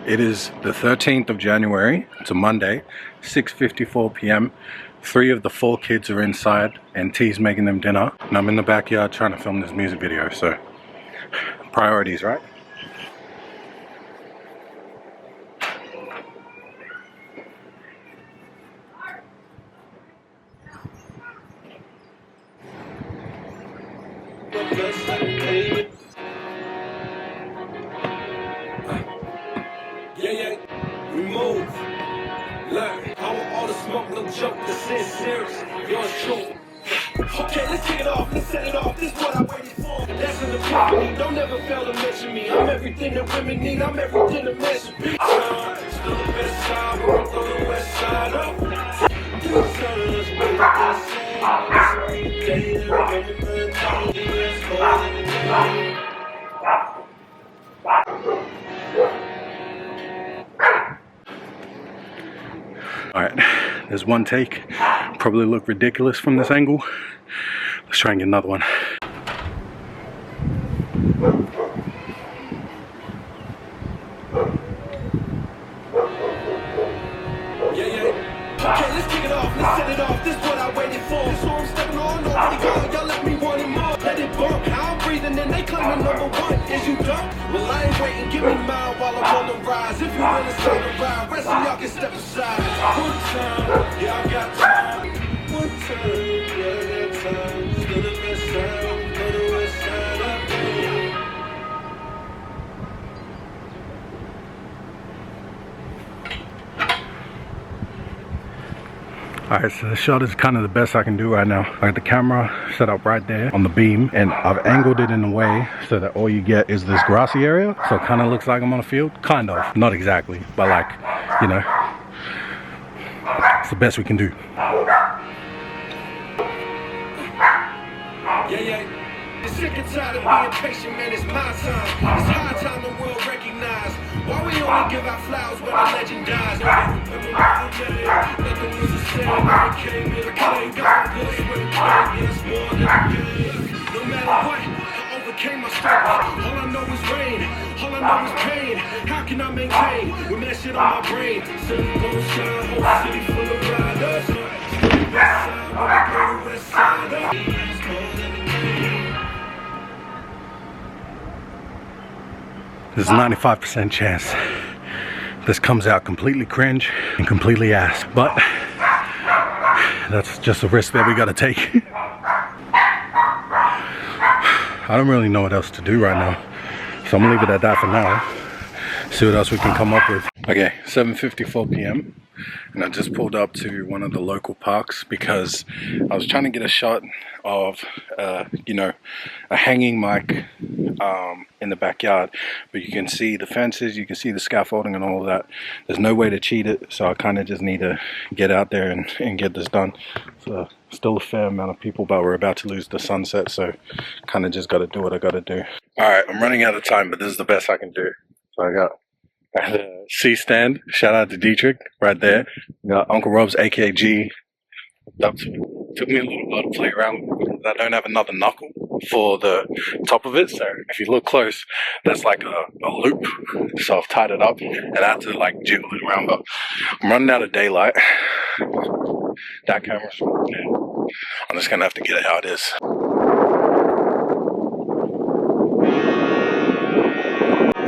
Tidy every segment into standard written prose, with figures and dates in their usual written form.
It is the 13th of January. It's a Monday, 6:54 p.m. 3 of the 4 kids are inside and T's making them dinner. And I'm in the backyard trying to film this music video, so priorities, right? We move, learn. I want all the smoke, no joke. This is serious, yours true. Okay, let's kick it off, let's set it off. This is what I waited for. That's an epiphany. Don't ever fail to mention me. I'm everything that women need. I'm everything that men should be. Still the best side, we're on the west side up. Alright, there's one take. Probably look ridiculous from this angle. Let's try and get another one. Okay, let's kick it off, let's set it off. This is what I waited for. This what I'm stepping on, nobody gone. Y'all let me want it more. Let it bump, how I'm breathing and they claiming number 1. Is you dumb? Well, I ain't waiting, give me mine while I'm on the rise. If you really start to ride, rest of y'all can step aside. One time, yeah, I got time. One time, yeah, I got time. Still the best side, go the west side up. Alright, so the shot is kind of the best I can do right now. I got the camera set up right there on the beam and I've angled it in a way so that all you get is this grassy area. So it kind of looks like I'm on a field. Kind of. Not exactly, but like, you know, it's the best we can do. Sick and tired of being patient, man, it's my time. It's high time the world recognize why we only give our flowers when a legend dies. Remember my day, nothing was the same when it came in. I claimed God was when it came in. It's more than a game. No matter what, I overcame my struggles. All I know is rain, all I know is pain. How can I maintain with that shit on my brain? Sun gon' shine, whole city full of riders. West side, when I go to west side up. It's more than a game. There's a 95% chance this comes out completely cringe and completely ass, but that's just a risk that we gotta take. I don't really know what else to do right now, so I'm gonna leave it at that for now. See what else we can come up with. Okay, 7:54 p.m. and I just pulled up to one of the local parks because I was trying to get a shot of, you know, a hanging mic in the backyard, but you can see the fences, you can see the scaffolding and all of that. There's no way to cheat it, so I kind of just need to get out there and get this done. So still a fair amount of people, but we're about to lose the sunset, so kind of just got to do what I got to do. All right, I'm running out of time, but this is the best I can do. So I got the C-stand. Shout out to Dietrich right there. Got Uncle Rob's AKG. That took me a little while to play around with because I don't have another knuckle for the top of it. So if you look close, there's like a loop. So I've tied it up and I had to like jiggle it around. But I'm running out of daylight. That camera's I'm just gonna have to get it how it is.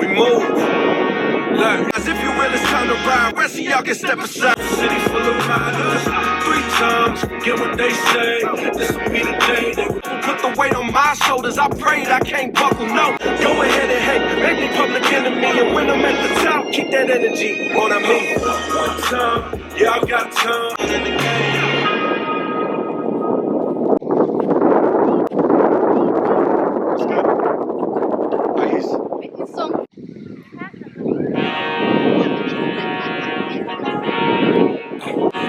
We move. Learn. As if you really time to ride, rest of y'all can step aside. City full of riders, 3 times, get what they say. This'll be the day they will put the weight on my shoulders. I prayed I can't buckle, no. Go ahead and hate, make me public enemy. And when I'm at the top, keep that energy. What I mean, one time, yeah, I got time. In the game.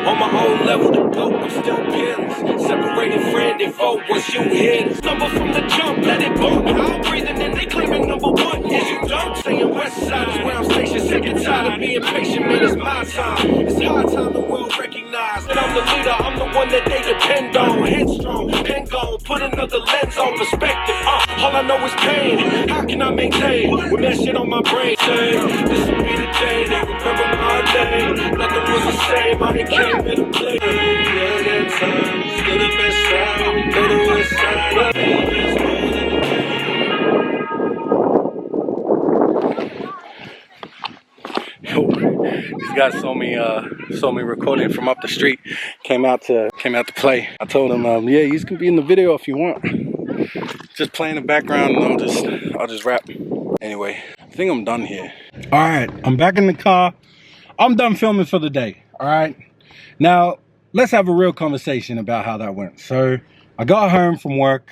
On my own level to go, I'm still peerless. Separated friend and foe once you hear this. Number from the jump, let it bump. I'm breathing and they claiming number 1. Is you dumb? Saying west side is where I'm stationed. Sick and tired of being patient, man, it's my time. It's high time the world recognize that I'm the leader. I'm the one that they depend on. Headstrong, pen gone, put another lens on perspective. All I know is pain. How can I maintain with that shit on my brain? Say, this will be the day Everybody came in to play. Yeah, that time. Still the best side. We go to west side. These guys saw me recording from up the street. Came out to play. I told them, yeah, you can be in the video if you want. Just play in the background, and I'll just rap. Anyway, I think I'm done here. All right, I'm back in the car. I'm done filming for the day. All right. Now let's have a real conversation about how that went. So I got home from work,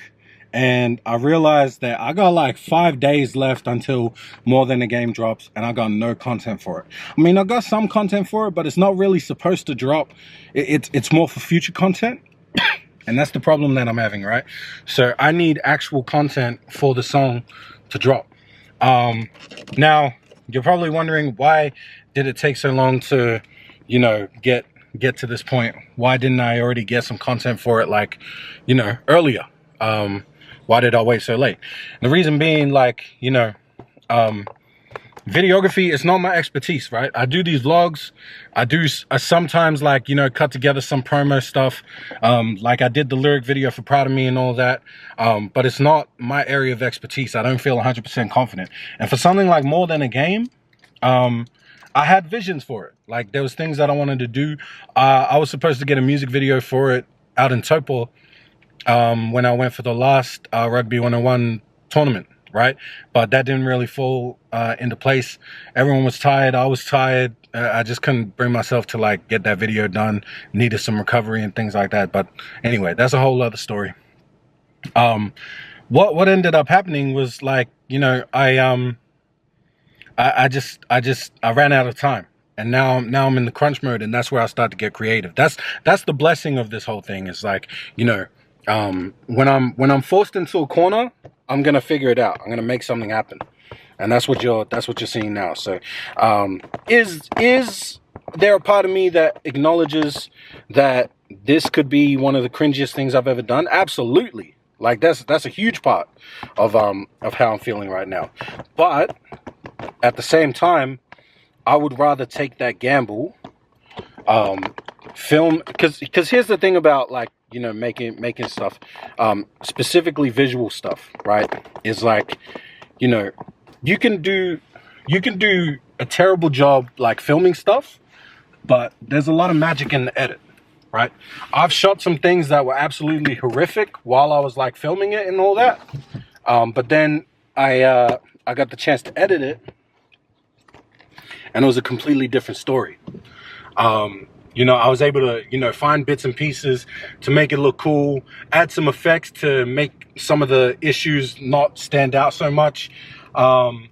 and I realized that I got like 5 days left until More Than a Game drops, and I got no content for it. I mean, I got some content for it, but it's not really supposed to drop. It's more for future content. And that's the problem that I'm having, right? So I need actual content for the song to drop. Now, you're probably wondering, why did it take so long to, you know, get to this point? Why didn't I already get some content for it, like, you know, earlier? Why did I wait so late? The reason being, like, you know, videography is not my expertise, right? I do these vlogs. I sometimes, like, you know, cut together some promo stuff. Like I did the lyric video for Proud of Me and all that. But it's not my area of expertise. I don't feel 100% confident. And for something like More Than a Game, I had visions for it. Like, there was things that I wanted to do. I was supposed to get a music video for it out in Topol when I went for the last Rugby 101 tournament, right? But that didn't really fall into place. Everyone was tired. I was tired. I just couldn't bring myself to, like, get that video done. Needed some recovery and things like that. But anyway, that's a whole other story. What ended up happening was, like, you know, I ran out of time, and now I'm in the crunch mode, and that's where I start to get creative. That's the blessing of this whole thing, is, like, you know, when I'm forced into a corner, I'm gonna figure it out. I'm gonna make something happen, and that's what you're seeing now. So, is there a part of me that acknowledges that this could be one of the cringiest things I've ever done? Absolutely. Like, that's a huge part of how I'm feeling right now. But at the same time, I would rather take that gamble, film, because here's the thing about, like, you know, making stuff, specifically visual stuff, right? Is, like, you know, you can do a terrible job, like, filming stuff, but there's a lot of magic in the edit, right? I've shot some things that were absolutely horrific while I was, like, filming it and all that, but then I got the chance to edit it, and it was a completely different story. You know, I was able to, you know, find bits and pieces to make it look cool, add some effects to make some of the issues not stand out so much. And,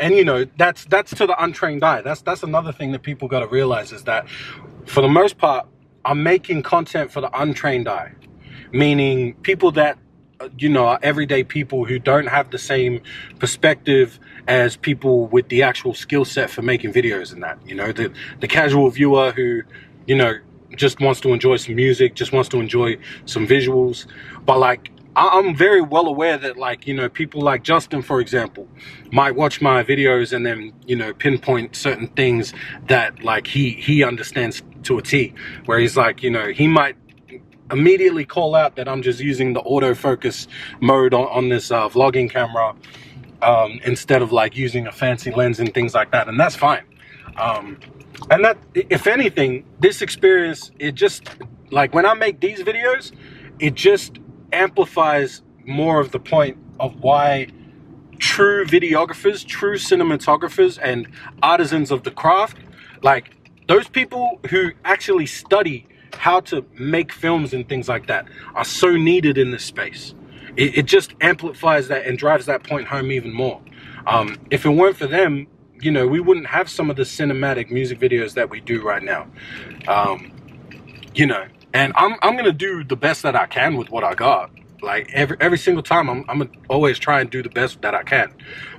you know, that's to the untrained eye. That's another thing that people got to realize, is that for the most part, I'm making content for the untrained eye, meaning people that, you know, are everyday people who don't have the same perspective as people with the actual skill set for making videos and that, you know, the casual viewer who, you know, just wants to enjoy some music, just wants to enjoy some visuals. But, like, I'm very well aware that, like, you know, people like Justin, for example, might watch my videos and then, you know, pinpoint certain things that, like, he understands to a T, where he's like, you know, he might immediately call out that I'm just using the autofocus mode on this vlogging camera instead of, like, using a fancy lens and things like that, and that's fine. And that, if anything, this experience, it just, like, when I make these videos, it just amplifies more of the point of why true videographers, true cinematographers, and artisans of the craft, like, those people who actually study how to make films and things like that, are so needed in this space. It just amplifies that and drives that point home even more. If it weren't for them, you know, we wouldn't have some of the cinematic music videos that we do right now. You know, and I'm gonna do the best that I can with what I got. Like, every single time, I'm gonna always try and do the best that I can.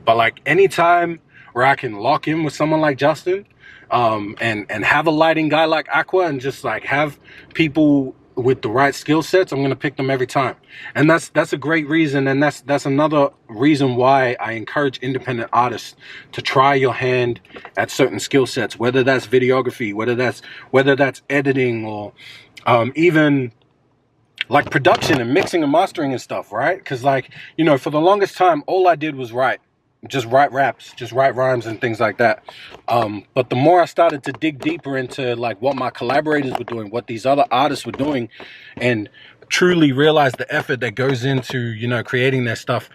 But, like, anytime where I can lock in with someone like Justin, and have a lighting guy like Aqua, and just, like, have people with the right skill sets, I'm gonna pick them every time. And that's a great reason, and that's another reason why I encourage independent artists to try your hand at certain skill sets, whether that's videography, whether that's editing, or even like production and mixing and mastering and stuff, right? Because, like, you know, for the longest time, all I did was just write raps, just write rhymes and things like that. But the more I started to dig deeper into like what my collaborators were doing, what these other artists were doing, and truly realize the effort that goes into, you know, creating their stuff,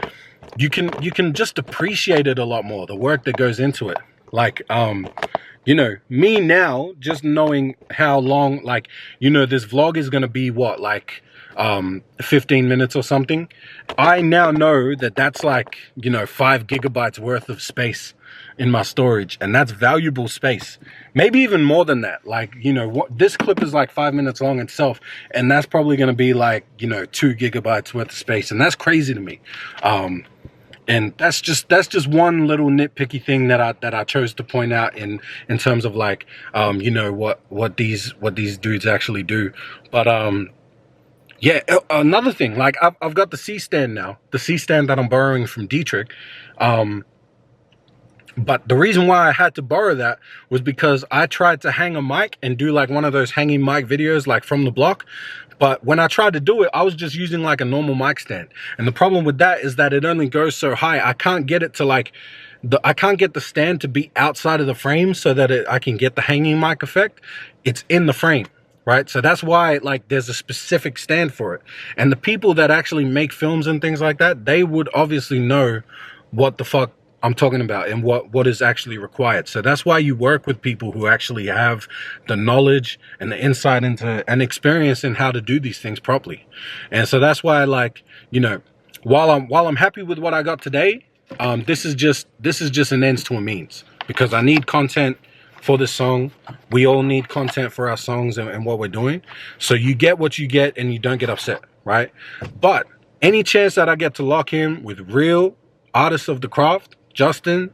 you can just appreciate it a lot more, the work that goes into it. Like, you know, me now, just knowing how long, like, you know, this vlog is going to be what, like 15 minutes or something. I now know that that's like, you know, 5 gigabytes worth of space in my storage, and that's valuable space. Maybe even more than that. Like, you know, this clip is like 5 minutes long itself, and that's probably going to be like, you know, 2 gigabytes worth of space, and that's crazy to me. And that's just one little nitpicky thing that I chose to point out in terms of like, you know, what these dudes actually do. But yeah, another thing, like I've got the C-stand now, the C-stand that I'm borrowing from Dietrich. But the reason why I had to borrow that was because I tried to hang a mic and do like one of those hanging mic videos, like from the block. But when I tried to do it, I was just using like a normal mic stand. And the problem with that is that it only goes so high. I can't get it to like, I can't get the stand to be outside of the frame so that I can get the hanging mic effect. It's in the frame, right? So that's why like there's a specific stand for it. And the people that actually make films and things like that, they would obviously know what the fuck I'm talking about and what is actually required. So that's why you work with people who actually have the knowledge and the insight into and experience in how to do these things properly. And so that's why, like, you know, while I'm happy with what I got today, this is just an ends to a means, because I need content for this song. We all need content for our songs and what we're doing. So you get what you get and you don't get upset, right? But any chance that I get to lock in with real artists of the craft, Justin,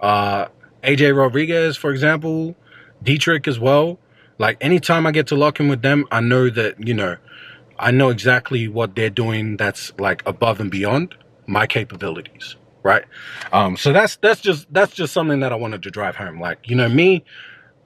AJ Rodriguez, for example, Dietrich as well, like anytime I get to lock in with them, I know that, you know, I know exactly what they're doing that's like above and beyond my capabilities, right? So that's just something that I wanted to drive home. Like, you know, me,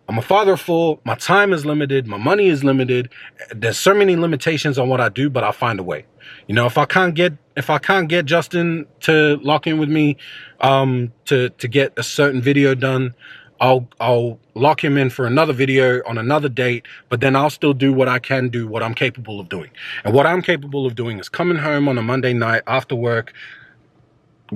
I'm a father of 4, my time is limited, my money is limited, there's so many limitations on what I do, but I'll find a way. You know, if I can't get Justin to lock in with me to get a certain video done, I'll lock him in for another video on another date, but then I'll still do what I can do, what I'm capable of doing. And what I'm capable of doing is coming home on a Monday night after work,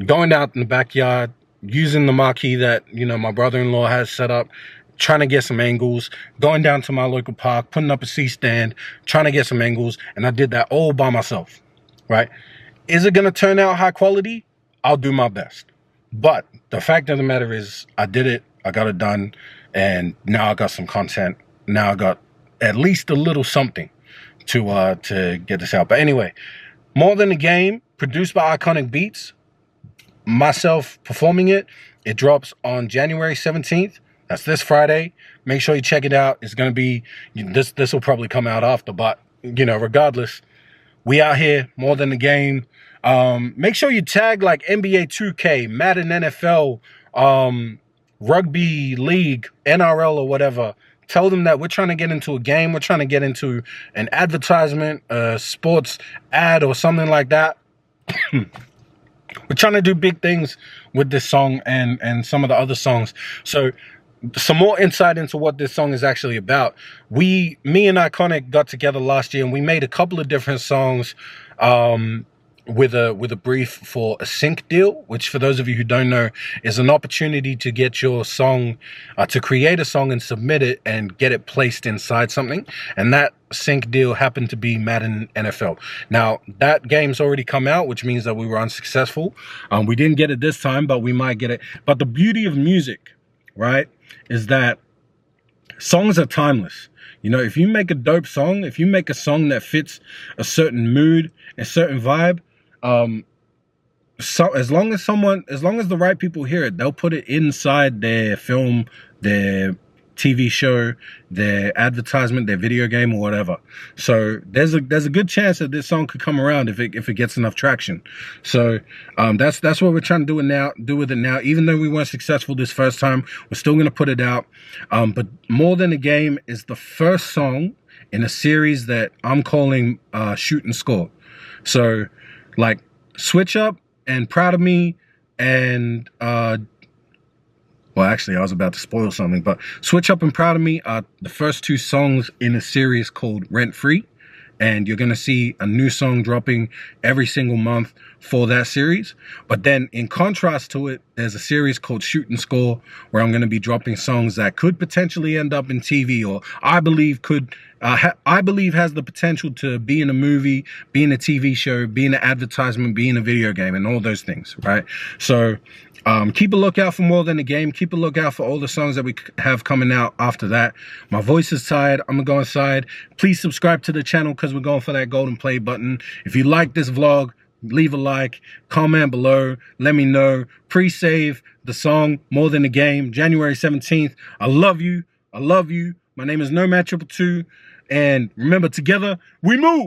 going out in the backyard, using the marquee that, you know, my brother-in-law has set up, trying to get some angles, going down to my local park, putting up a C-stand, trying to get some angles, and I did that all by myself, right? Is it going to turn out high quality? I'll do my best. But the fact of the matter is, I did it, I got it done, and now I got some content. Now I got at least a little something to get this out. But anyway, More Than a Game, produced by Iconic Beats, myself performing it. It drops on January 17th. That's this Friday. Make sure you check it out. It's going to be, this will probably come out after, but, you know, regardless, we out here, More Than a Game. Make sure you tag like NBA 2K, Madden NFL, Rugby League, NRL or whatever. Tell them that we're trying to get into a game. We're trying to get into an advertisement, a sports ad or something like that. We're trying to do big things with this song and some of the other songs. So some more insight into what this song is actually about. Me and Iconic got together last year and we made a couple of different songs with a brief for a sync deal, which for those of you who don't know is an opportunity to get your song, to create a song and submit it and get it placed inside something. And that sync deal happened to be Madden NFL. Now that game's already come out, which means that we were unsuccessful. We didn't get it this time, but we might get it. But the beauty of music, right, is that songs are timeless. You know, if you make a dope song, if you make a song that fits a certain mood, a certain vibe, so as long as the right people hear it, they'll put it inside their film, their TV show, their advertisement, their video game, or whatever. So there's a good chance that this song could come around if it gets enough traction. So that's what we're trying to do with it now. Even though we weren't successful this first time, we're still gonna put it out. But More Than a Game is the first song in a series that I'm calling Shoot and Score. So like Switch Up and Proud of Me and well, actually, I was about to spoil something, but Switch Up and Proud of Me are the first two songs in a series called Rent Free. And you're going to see a new song dropping every single month for that series. But then in contrast to it, there's a series called Shoot and Score, where I'm going to be dropping songs that could potentially end up in TV, or I believe has the potential to be in a movie, be in a TV show, be in an advertisement, be in a video game, and all those things, right? So keep a lookout for More Than a Game. Keep a lookout for all the songs that we have coming out after that. My voice is tired. I'm gonna go inside. Please subscribe to the channel because we're going for that golden play button. If you like this vlog, leave a like, comment below, let me know. Pre-save the song More Than a Game, January 17th. I love you. I love you. My name is Nomad222. And remember, together we move.